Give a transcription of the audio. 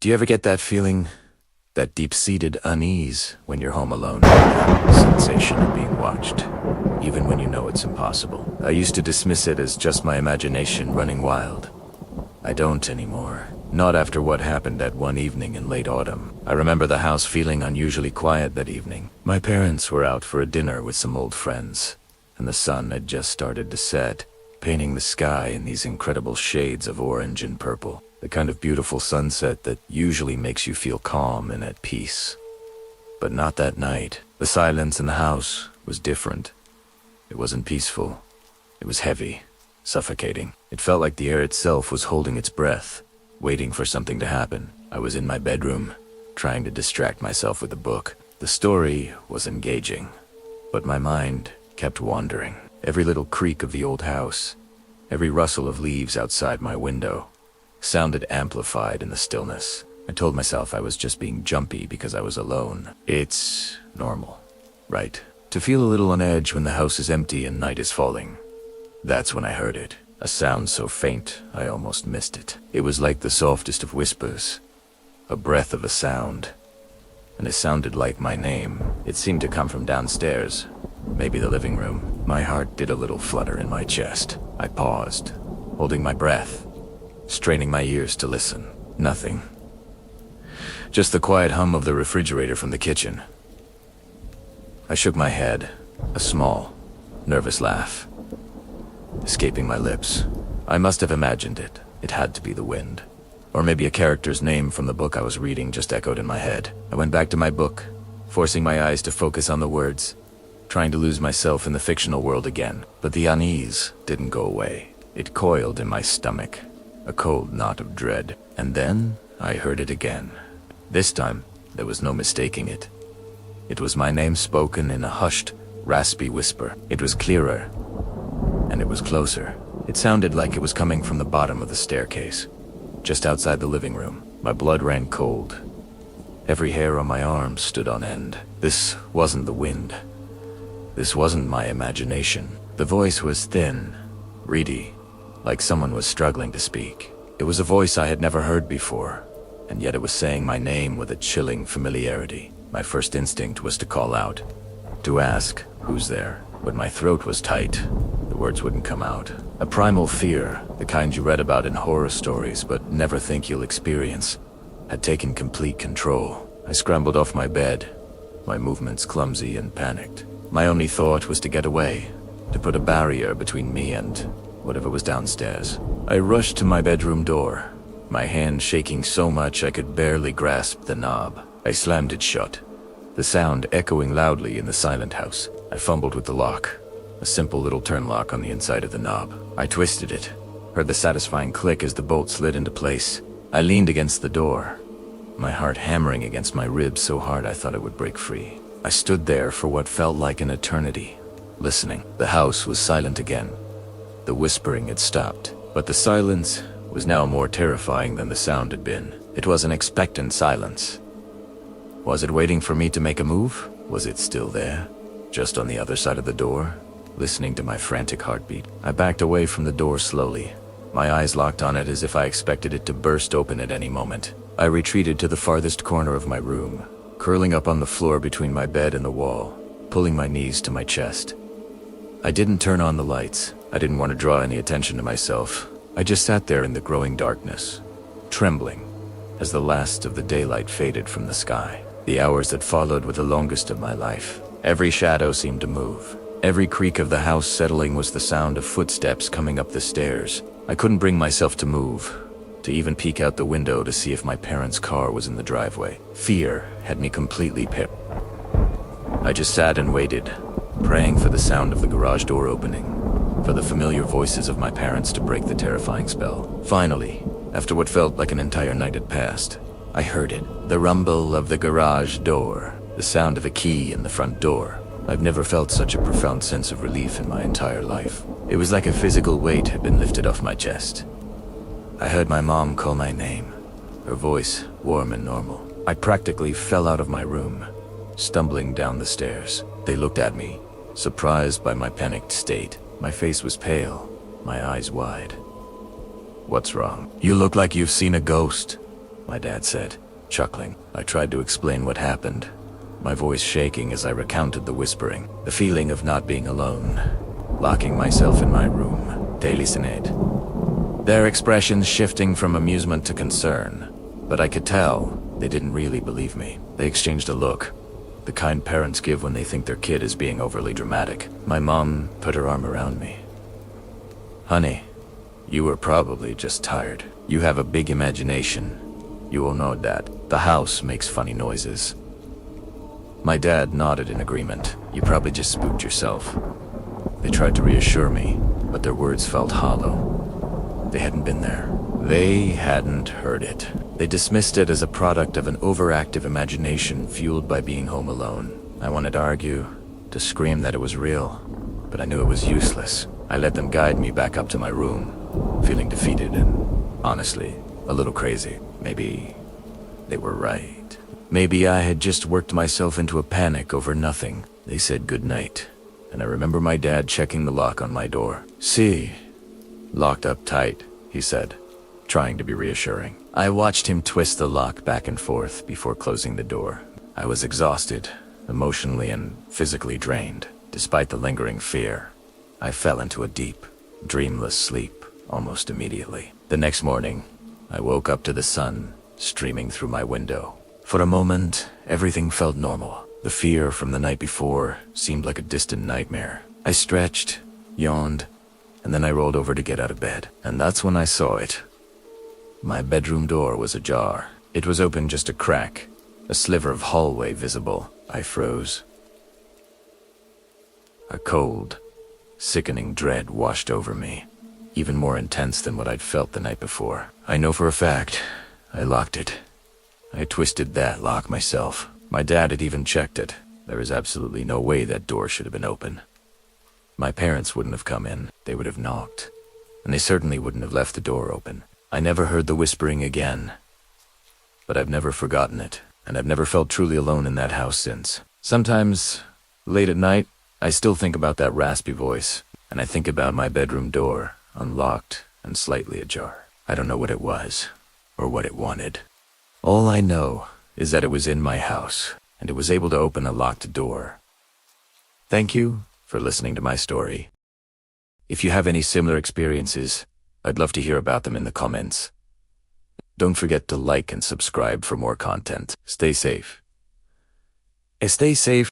Do you ever get that feeling? That deep-seated unease when you're home alone? The sensation of being watched, even when you know it's impossible. I used to dismiss it as just my imagination running wild. I don't anymore. Not after what happened that one evening in late autumn. I remember the house feeling unusually quiet that evening. My parents were out for a dinner with some old friends, and the sun had just started to set, painting the sky in these incredible shades of orange and purple. The kind of beautiful sunset that usually makes you feel calm and at peace. But not that night. The silence in the house was different. It wasn't peaceful. It was heavy, suffocating. It felt like the air itself was holding its breath, waiting for something to happen. I was in my bedroom, trying to distract myself with a book. The story was engaging, but my mind kept wandering. Every little creak of the old house, every rustle of leaves outside my window, sounded amplified in the stillness. I told myself I was just being jumpy because I was alone. It's normal, right? To feel a little on edge when the house is empty and night is falling. That's when I heard it. A sound so faint, I almost missed it. It was like the softest of whispers, a breath of a sound, and it sounded like my name. It seemed to come from downstairs, maybe the living room. My heart did a little flutter in my chest. I paused, holding my breath, straining my ears to listen. Nothing. Just the quiet hum of the refrigerator from the kitchen. I shook my head, a small, nervous laugh escaping my lips. I must have imagined it. It had to be the wind. Or maybe a character's name from the book I was reading just echoed in my head. I went back to my book, forcing my eyes to focus on the words, trying to lose myself in the fictional world again. But the unease didn't go away. It coiled in my stomach, a cold knot of dread. And then I heard it again. This time, there was no mistaking it. It was my name spoken in a hushed, raspy whisper. It was clearer, and it was closer. It sounded like it was coming from the bottom of the staircase, just outside the living room. My blood ran cold. Every hair on my arm stood on end. This wasn't the wind. This wasn't my imagination. The voice was thin, reedy, like someone was struggling to speak. It was a voice I had never heard before, and yet it was saying my name with a chilling familiarity. My first instinct was to call out, to ask, "Who's there?" But my throat was tight. The words wouldn't come out. A primal fear, the kind you read about in horror stories but never think you'll experience, had taken complete control. I scrambled off my bed, my movements clumsy and panicked. My only thought was to get away, to put a barrier between me and whatever was downstairs. I rushed to my bedroom door, my hand shaking so much I could barely grasp the knob. I slammed it shut, the sound echoing loudly in the silent house. I fumbled with the lock, a simple little turn lock on the inside of the knob. I twisted it, heard the satisfying click as the bolt slid into place. I leaned against the door, my heart hammering against my ribs so hard I thought it would break free. I stood there for what felt like an eternity, listening. The house was silent again. The whispering had stopped, but the silence was now more terrifying than the sound had been. It was an expectant silence. Was it waiting for me to make a move? Was it still there, just on the other side of the door, listening to my frantic heartbeat? I backed away from the door slowly, my eyes locked on it as if I expected it to burst open at any moment. I retreated to the farthest corner of my room, curling up on the floor between my bed and the wall, pulling my knees to my chest. I didn't turn on the lights. I didn't want to draw any attention to myself. I just sat there in the growing darkness, trembling as the last of the daylight faded from the sky. The hours that followed were the longest of my life. Every shadow seemed to move. Every creak of the house settling was the sound of footsteps coming up the stairs. I couldn't bring myself to move, to even peek out the window to see if my parents' car was in the driveway. Fear had me completely I just sat and waited, praying for the sound of the garage door opening, for the familiar voices of my parents to break the terrifying spell. Finally, after what felt like an entire night had passed, I heard it. The rumble of the garage door, the sound of a key in the front door. I've never felt such a profound sense of relief in my entire life. It was like a physical weight had been lifted off my chest. I heard my mom call my name, her voice warm and normal. I practically fell out of my room, stumbling down the stairs. They looked at me, surprised by my panicked state. My face was pale, my eyes wide. "What's wrong? You look like you've seen a ghost," my dad said, chuckling. I tried to explain what happened, my voice shaking as I recounted the whispering, the feeling of not being alone, locking myself in my room. They listened, their expressions shifting from amusement to concern, but I could tell they didn't really believe me. They exchanged a look, the kind parents give when they think their kid is being overly dramatic. My mom put her arm around me. Honey, you were probably just tired. You have a big imagination. You will know that. The house makes funny noises. My dad nodded in agreement. You probably just spooked yourself. They tried to reassure me, but their words felt hollow. They hadn't been there. They hadn't heard it. They dismissed it as a product of an overactive imagination fueled by being home alone. I wanted to argue, to scream that it was real, but I knew it was useless. I let them guide me back up to my room, feeling defeated and, honestly, a little crazy. Maybe they were right. Maybe I had just worked myself into a panic over nothing. They said goodnight, and I remember my dad checking the lock on my door. See, locked up tight, he said, trying to be reassuring. I watched him twist the lock back and forth before closing the door. I was exhausted, emotionally and physically drained. Despite the lingering fear, I fell into a deep, dreamless sleep almost immediately. The next morning, I woke up to the sun streaming through my window. For a moment, everything felt normal. The fear from the night before seemed like a distant nightmare. I stretched, yawned, and then I rolled over to get out of bed. And that's when I saw it. My bedroom door was ajar. It was open just a crack, a sliver of hallway visible. I froze. A cold, sickening dread washed over me, even more intense than what I'd felt the night before. I know for a fact, I locked it. I twisted that lock myself. My dad had even checked it. There is absolutely no way that door should have been open. My parents wouldn't have come in. They would have knocked. And they certainly wouldn't have left the door open. I never heard the whispering again. But I've never forgotten it, and I've never felt truly alone in that house since. Sometimes, late at night, I still think about that raspy voice, and I think about my bedroom door, unlocked and slightly ajar. I don't know what it was, or what it wanted. All I know is that it was in my house, and it was able to open a locked door. Thank you for listening to my story. If you have any similar experiences, I'd love to hear about them in the comments. Don't forget to like and subscribe for more content. Stay safe. Stay safe.